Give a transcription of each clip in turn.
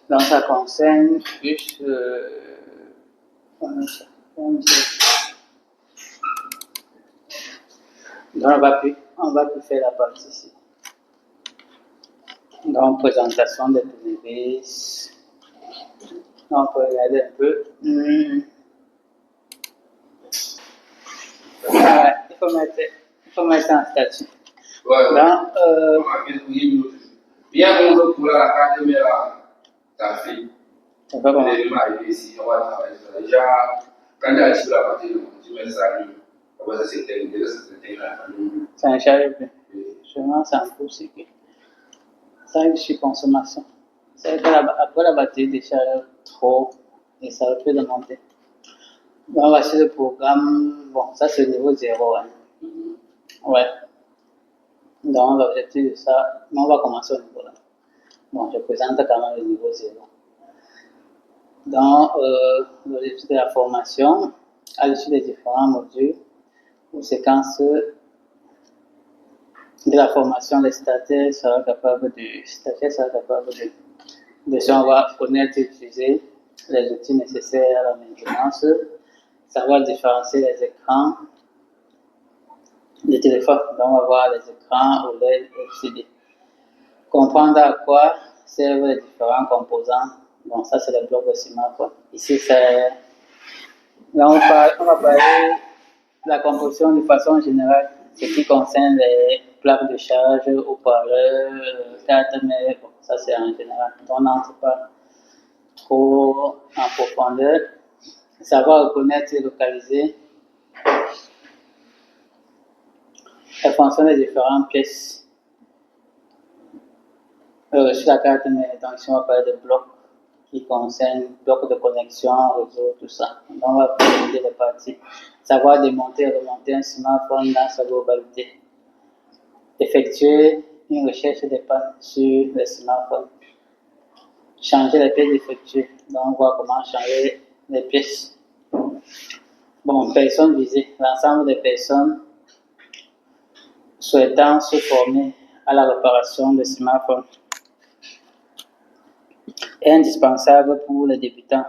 Donc ça concerne plus donc on va plus faire la partie ici. Donc présentation des tournevis. On peut regarder un peu. Ouais, il faut mettre un statut. Bien, on pour la caméra, ta fille. C'est pas comment. Ici, on va travailler sur déjà. Quand tu as sur la partie, tu mets ça lui. Ça c'est terminé, ça c'est terminé. Ça ne charge plus. Seulement, c'est un peu aussi. Ça, je suis consommation. C'est qu'après la batterie décharge trop et ça peut demander. On va sur le programme. Bon, ça c'est le niveau 0. Hein. Ouais. Donc, l'objectif de ça, on va commencer au niveau là. Bon, je présente quand même le niveau 0. Donc, l'objectif de la formation, à l'issue des différents modules ou séquences de la formation, les stagiaires seront capables de savoir connaître et utiliser les outils nécessaires à la maintenance, savoir différencier les écrans des téléphones. Donc, on va voir les écrans OLED et LCD. Comprendre à quoi servent les différents composants. Bon, ça, c'est le bloc de ciment. Ici, c'est. Là, on va parler de la composition de façon générale, ce qui concerne les plaques de charge, haut-parleurs, cartes mères. Bon, ça, c'est en général. On n'entre pas trop en profondeur. Savoir reconnaître et localiser la fonction des différentes pièces sur la carte mère. Donc, ici, on va parler de blocs qui concernent blocs de connexion, réseau, tout ça. Donc, on va présenter les parties. Savoir démonter et remonter un smartphone dans sa globalité. Effectuer une recherche de pannes sur le smartphone. Changer les pièces défectueuses. Donc, on voit comment changer les pièces. Bon, personnes visées. L'ensemble des personnes souhaitant se former à la réparation des smartphones est indispensable pour les débutants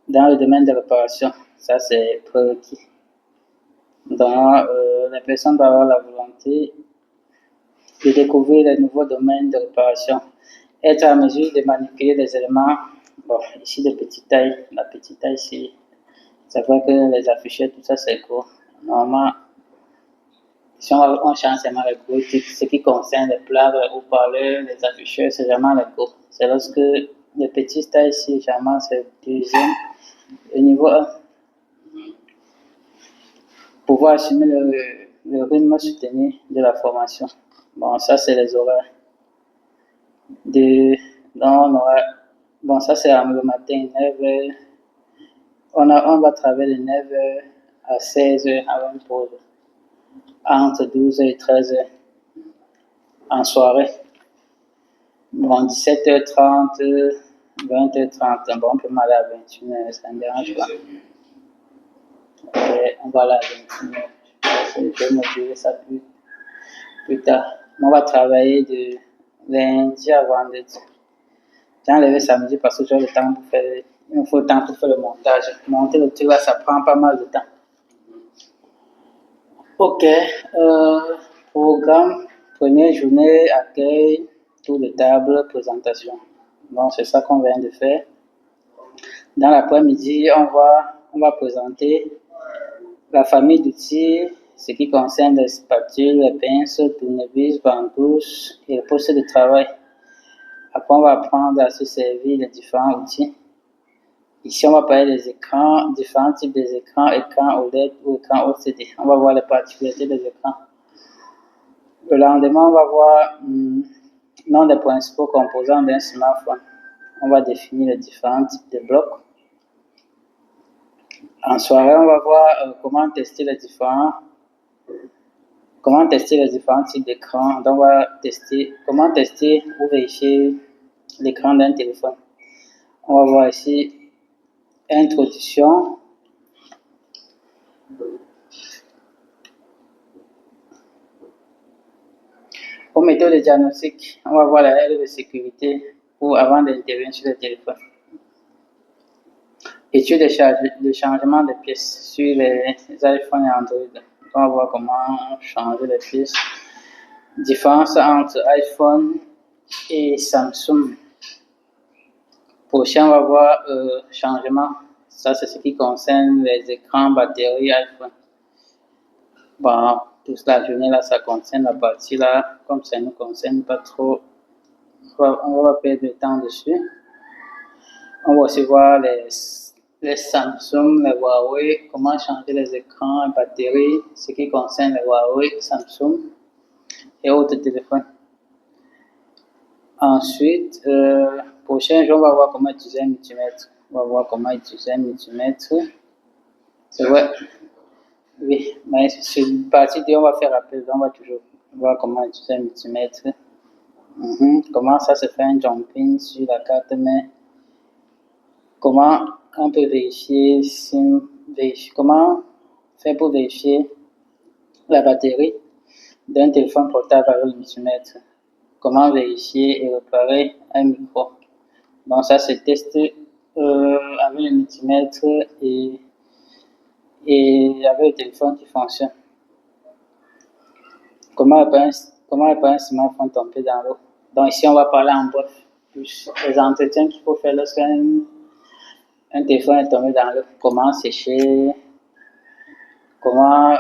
dans le domaine de réparation. Ça, c'est prérequis. Donc, les personnes doivent avoir la volonté de découvrir les nouveaux domaines de réparation, être en mesure de manipuler les éléments, bon, ici de petite taille, la petite taille ici, c'est vrai que les afficheurs, tout ça c'est gros. Normalement, si on change seulement les gros types, ce qui concerne les plaques, les haut-parleurs, les afficheurs, c'est vraiment les gros. C'est lorsque les petites tailles ici, généralement c'est deuxième, le niveau 1. Pouvoir assumer le rythme soutenu de la formation. Bon, ça c'est les horaires. Bon, ça c'est le matin, 9h. On va travailler de 9h à 16h avant une pause. Entre 12h et 13h. En soirée. Bon, 17h30, 20h30. Bon, on peut m'aller à 21h, ça ne me dérange pas. Okay, on va aller à 21h. Je vais motiver ça plus tard. On va travailler de lundi à vendredi. J'ai enlevé samedi parce que j'ai le temps pour faire. Il me faut le temps pour faire le montage. Monter le truc là, ça prend pas mal de temps. Ok. Programme. Première journée, accueil, tour de table, présentation. Donc c'est ça qu'on vient de faire. Dans l'après-midi, on va présenter la famille d'outils, ce qui concerne les spatules, les pinces, tournevis, ventouses et le poste de travail. Après, on va apprendre à se servir des différents outils. Ici, on va parler des écrans, différents types d'écrans, écran OLED ou écran OCD. On va voir les particularités des écrans. Le lendemain, on va voir nom des principaux composants d'un smartphone. On va définir les différents types de blocs. En soirée, on va voir comment tester les différents types d'écrans. Donc, on va tester comment tester ou vérifier l'écran d'un téléphone. On va voir ici introduction. Aux méthodes de diagnostic, on va voir la règle de sécurité ou avant d'intervenir sur le téléphone. Étude de changement de pièces sur les iPhones et Android. On va voir comment changer les pièces. Différence entre iPhone et Samsung. Prochain, on va voir changement. Ça, c'est ce qui concerne les écrans, batterie, iPhone. Bon, toute la journée, là, ça concerne la partie là. Comme ça ne nous concerne pas trop, on va perdre du temps dessus. On va aussi voir les Samsung, les Huawei, comment changer les écrans, les batteries, ce qui concerne les Huawei, Samsung et autres téléphones. Ensuite, prochain jour, on va voir comment utiliser un multimètre. On va voir comment utiliser un multimètre. C'est vrai. Oui, mais sur une partie 2, on va faire appel. On va toujours voir comment utiliser un multimètre. Comment ça se fait un jumping sur la carte mère. Comment on peut vérifier, comment faire pour vérifier la batterie d'un téléphone portable avec le multimètre. Comment vérifier et réparer un micro. Donc ça se teste avec le multimètre et avec le téléphone qui fonctionne. Comment réparer un smartphone tombé dans l'eau. Donc ici on va parler en bref plus les entretiens qu'il faut faire lorsqu'un téléphone est tombé dans l'eau. Comment sécher, comment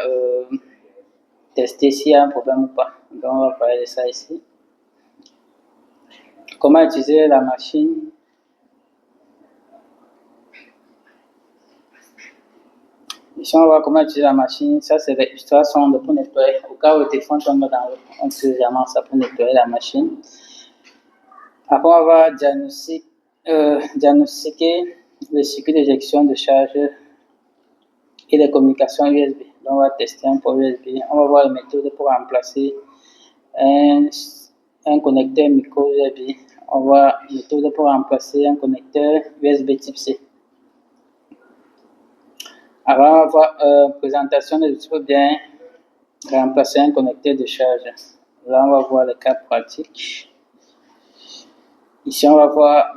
tester s'il y a un problème ou pas. Donc on va parler de ça ici. Comment utiliser la machine. Ici, on va voir comment utiliser la machine. Ça, c'est l'illustration pour nettoyer. Au cas où le téléphone tombe dans l'eau, on utilise également ça pour nettoyer la machine. Après, on va diagnostiquer le circuit d'éjection de charge et les communications USB. Donc, on va tester un port USB. On va voir les méthodes pour remplacer un connecteur micro USB. On va voir les méthodes pour remplacer un connecteur USB type C. Alors, on va voir présentation de l'outil pour bien remplacer un connecteur de charge. Là, on va voir le cas pratique. Ici, on va voir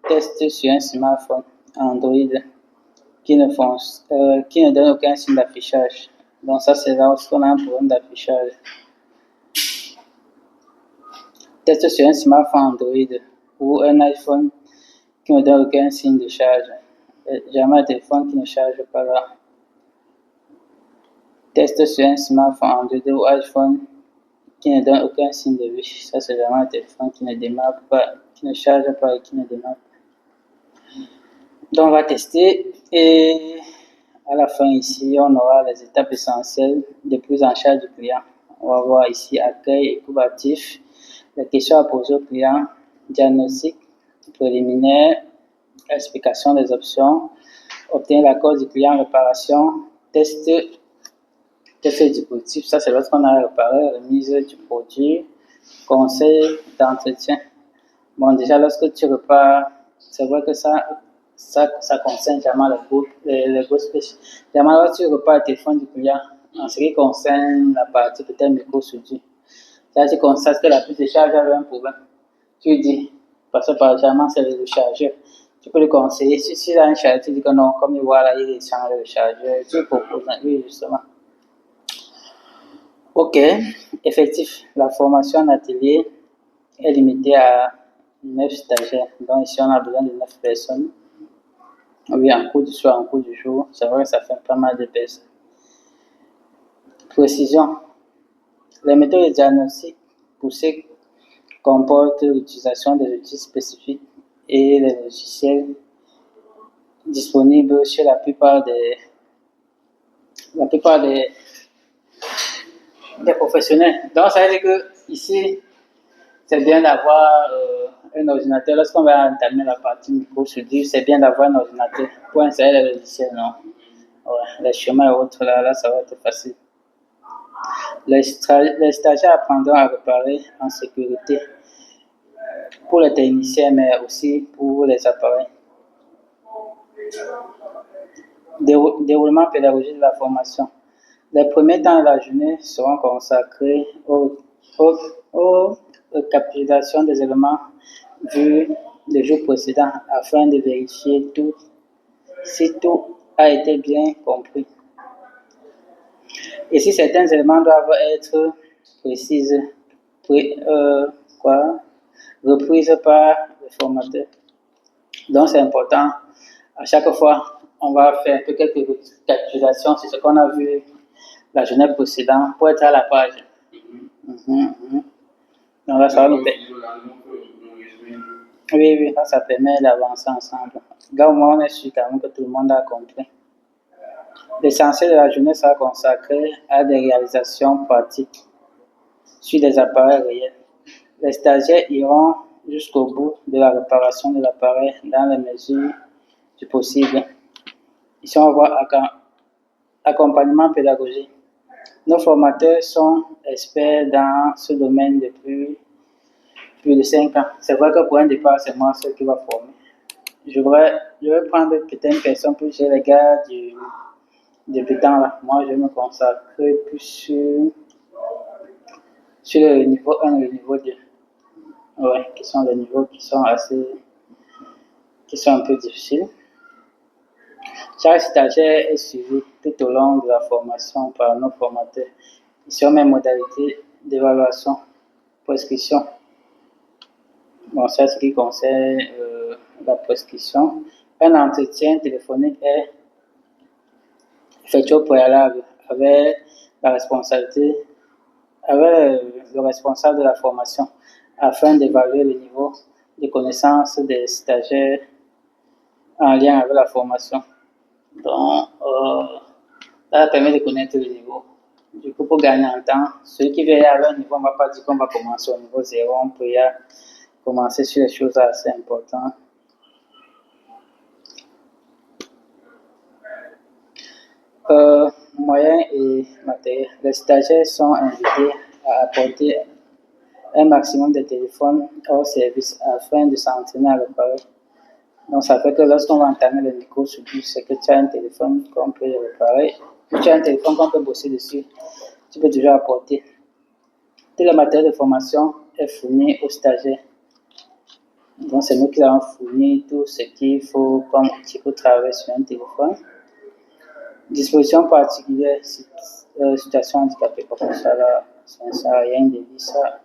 test sur un smartphone Android qui ne donne aucun signe d'affichage. Donc, ça, c'est là où on a un problème d'affichage. Test sur un smartphone Android ou un iPhone qui ne donne aucun signe de charge. Jamais un téléphone qui ne charge pas là. Test sur un smartphone Android ou iPhone qui ne donne aucun signe de vie. Ça, c'est vraiment un téléphone qui ne démarre pas, qui ne charge pas et qui ne démarre pas. Donc, on va tester et à la fin ici, on aura les étapes essentielles de prise en charge du client. On va voir ici accueil et coût actif, les questions à poser au client, diagnostic préliminaire, explication des options, obtenir l'accord du client, réparation, test du dispositif. Ça, c'est lorsqu'on a réparé, remise du produit, conseil d'entretien. Bon, déjà, lorsque tu repars, c'est vrai que ça concerne jamais les grosses pêches. Jamais, lorsque tu repars le téléphone du client, en ce qui concerne la partie peut-être micro-soudure, ça, tu constates que la prise de charge avait un problème. Tu lui dis, parce que par exemple, c'est le chargeur. Tu peux le conseiller. Si il a un chargeur, tu dis que non, comme il voit là, il change le chargeur. Tu lui proposes, oui, justement. Ok, effectif. La formation en atelier est limitée à 9 stagiaires. Donc ici, on a besoin de 9 personnes. Oui, en cours du soir, en cours du jour. C'est vrai que ça fait pas mal de personnes. Précision. Les méthodes de diagnostic poussées comportent l'utilisation des outils spécifiques et les logiciels disponibles chez la plupart des professionnels. Donc, ça veut dire que ici, c'est bien d'avoir un ordinateur. Lorsqu'on va entamer la partie micro-soudure, c'est bien d'avoir un ordinateur pour installer les logiciels, non? Ouais, les chemins et autres, là, ça va être facile. Les stagiaires apprendront à réparer en sécurité pour les techniciens, mais aussi pour les appareils. Déroulement pédagogique de la formation. Les premiers temps de la journée seront consacrés aux récapitulation des éléments vus le jour précédent afin de vérifier si tout a été bien compris. Et si certains éléments doivent être reprises par le formateur. Donc c'est important, à chaque fois, on va faire quelques récapitulations sur ce qu'on a vu la journée précédente pour être à la page. Donc là, ça va nous permettre. Oui, ça permet d'avancer ensemble. Là, au moins, on est sûr quand même que tout le monde a compris. L'essentiel de la journée sera consacré à des réalisations pratiques sur des appareils réels. Les stagiaires iront jusqu'au bout de la réparation de l'appareil dans les mesures du possible. Ici, on voit accompagnement pédagogique. Nos formateurs sont experts dans ce domaine depuis plus de 5 ans. C'est vrai que pour un départ, c'est moi seul qui va former. Je vais prendre peut-être une question plus chez les gars du débutant là. Moi, je vais me consacrer plus sur le niveau 1 et le niveau 2. Ouais, qui sont des niveaux qui sont un peu difficiles. Chaque stagiaire est suivi tout au long de la formation par nos formateurs. Ici, on met modalités d'évaluation, prescription. Bon, ça, c'est ce qui concerne la prescription. Un entretien téléphonique est effectué au préalable avec le responsable de la formation afin d'évaluer le niveau de connaissance des stagiaires en lien avec la formation. Donc, ça permet de connaître le niveau. Du coup, pour gagner en temps, ceux qui veulent avoir un niveau, on ne va pas dire qu'on va commencer au niveau 0, on peut commencer sur les choses assez importantes. Moyens et matériels. Les stagiaires sont invités à apporter un maximum de téléphones hors service afin de s'entraîner à réparer. Donc, ça fait que lorsqu'on va entamer le micro-soudure, c'est que tu as un téléphone qu'on peut réparer. Tu as un téléphone qu'on peut bosser dessus. Tu peux toujours apporter. Tout le matériel de formation est fourni aux stagiaires. Donc, c'est nous qui avons fourni tout ce qu'il faut comme outil pour travailler sur un téléphone. Disposition particulière, situation handicapée, comme ça là, ça ne sert à rien de dire ça.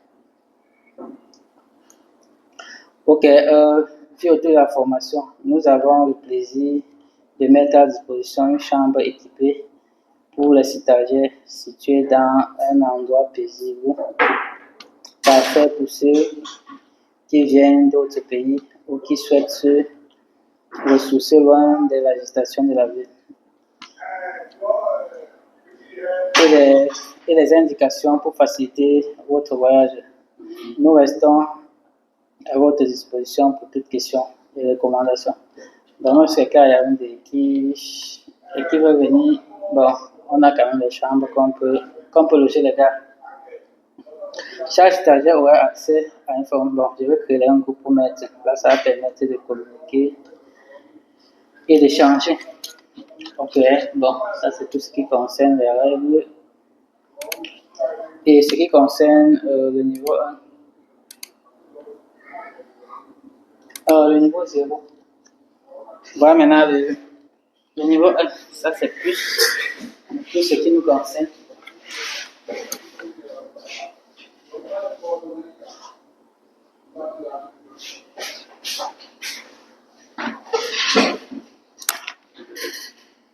Ok, puis autour de la formation, nous avons le plaisir de mettre à disposition une chambre équipée pour les stagiaires située dans un endroit paisible, parfait pour ceux qui viennent d'autres pays ou qui souhaitent se ressourcer loin de l'agitation de la ville. Et les indications pour faciliter votre voyage. Nous restons à votre disposition pour toutes questions et recommandations. Dans notre cas, il y a une qui veut venir. Bon, on a quand même des chambres qu'on peut loger les gars. Chaque stagiaire aura accès à une forme. Bon, je vais créer un groupe pour mettre. Là, ça va permettre de communiquer et d'échanger. Ok, bon, ça c'est tout ce qui concerne les règles. Et ce qui concerne le niveau 1. Le niveau 0. Voilà maintenant le niveau 1. Ça c'est plus ce qui nous concerne.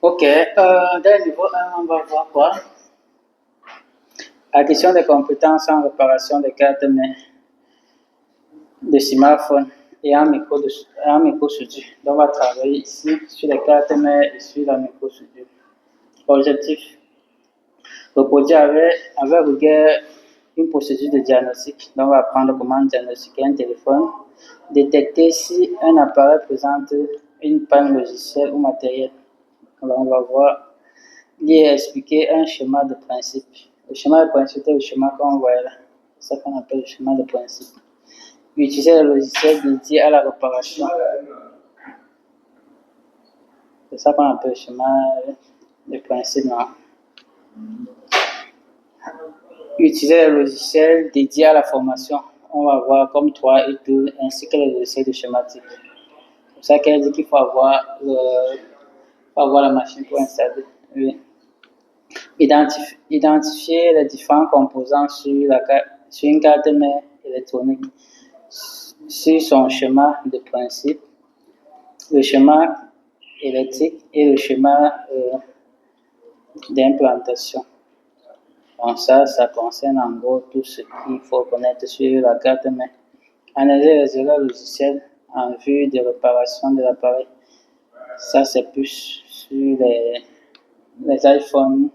Ok, dans le niveau 1, on va voir quoi? Acquisition des compétences en réparation des cartes mères, de smartphone et en micro-soudure. Donc, on va travailler ici sur les cartes mères et sur la micro-soudure. Objectif: reproduire avec rigueur une procédure de diagnostic. Donc, on va apprendre comment diagnostiquer un téléphone, détecter si un appareil présente une panne logicielle ou matérielle. Alors, on va voir, lire et expliquer un schéma de principe. Le schéma de principe est le schéma qu'on voit là. C'est ça qu'on appelle le schéma de principe. Utiliser le logiciel dédié à la réparation. C'est ça qu'on appelle le schéma de principe. Non? Utiliser le logiciel dédié à la formation on va voir comme 3 et 2, ainsi que les dossiers de schématique. C'est pour ça qu'elle dit qu'il faut avoir la machine pour installer. Oui. Identifier les différents composants sur une carte mère électronique, sur son schéma de principe, le schéma électrique et le schéma d'implantation. Donc ça concerne en gros tout ce qu'il faut connaître sur la carte mère. Analyser les erreurs logicielles en vue de réparation de l'appareil. Ça, c'est plus sur les iPhones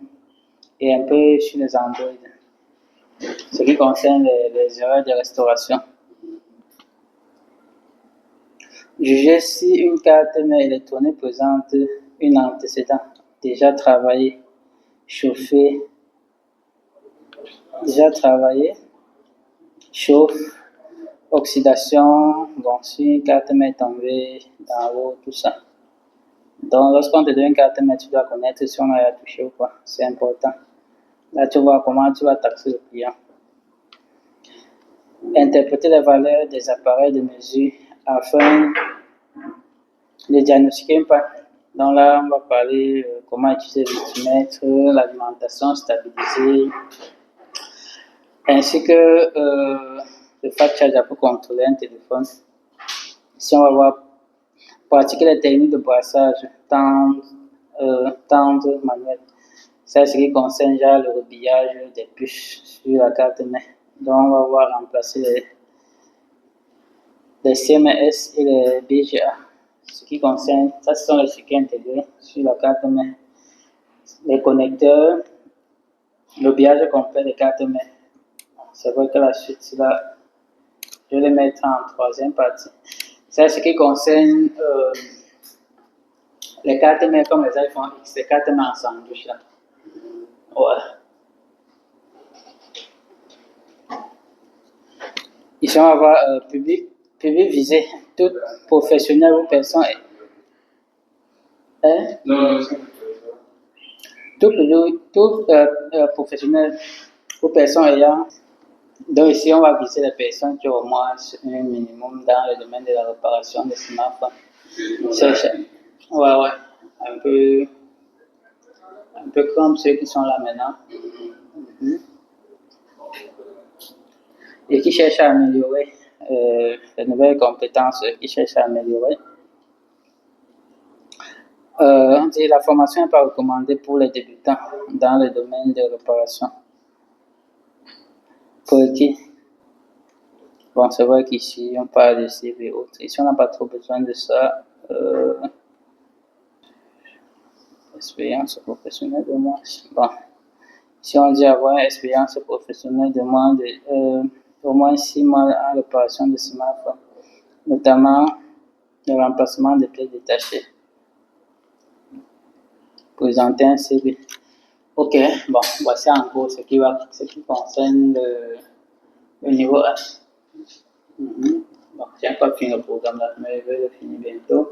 et un peu sur les Android. Ce qui concerne les erreurs de restauration. Juger si une carte mère électronique présente un antécédent déjà travaillé, chauffé, chauffe, oxydation, donc si une carte mère est tombée dans l'eau, tout ça. Donc lorsqu'on te donne une carte mère, tu dois connaître si on a touché ou pas, c'est important. Là, tu vois comment tu vas taxer le client. Interpréter les valeurs des appareils de mesure afin de diagnostiquer un panne. Donc là, on va parler comment utiliser le multimètre, l'alimentation stabilisée, ainsi que le fast charger pour contrôler un téléphone. Si on va voir, pratiquer les techniques de brassage, tendre, manuel. Ça, c'est ce qui concerne le rebillage des puces sur la carte mère. Donc, on va voir remplacer les CMS et les BGA. Ce qui concerne, ça, ce sont les circuits intégrés sur la carte mère. Les connecteurs, le rebillage complet des cartes mère. C'est vrai que la suite, là, je vais les mettre en troisième partie. Ça, ce qui concerne les cartes mères comme les iPhone X, les cartes mères en sandwich là. Ouais. Ici, on va voir public visé, tout professionnel ou personne. Non, Tout professionnel ou personne ayant. Donc ici, on va viser les personnes qui ont au moins un minimum dans le domaine de la réparation des smartphones. Ouais. Un peu comme ceux qui sont là maintenant. Et qui cherchent à améliorer les nouvelles compétences, qui cherchent à améliorer. On dit la formation n'est pas recommandée pour les débutants dans le domaine de réparation. Pour qui? Bon, c'est vrai qu'ici, on parle de CV et autres. Ici, on n'a pas trop besoin de ça. Expérience professionnelle de moins. Bon. Si on dit avoir une expérience professionnelle de moins de au moins 6 mois en réparation de smartphone, notamment le remplacement des pièces détachées. Présenter un CV. Ok, bon, voici en gros ce qui concerne le niveau 1. Bon, j'ai pas fini le programme là, mais je vais le finir bientôt.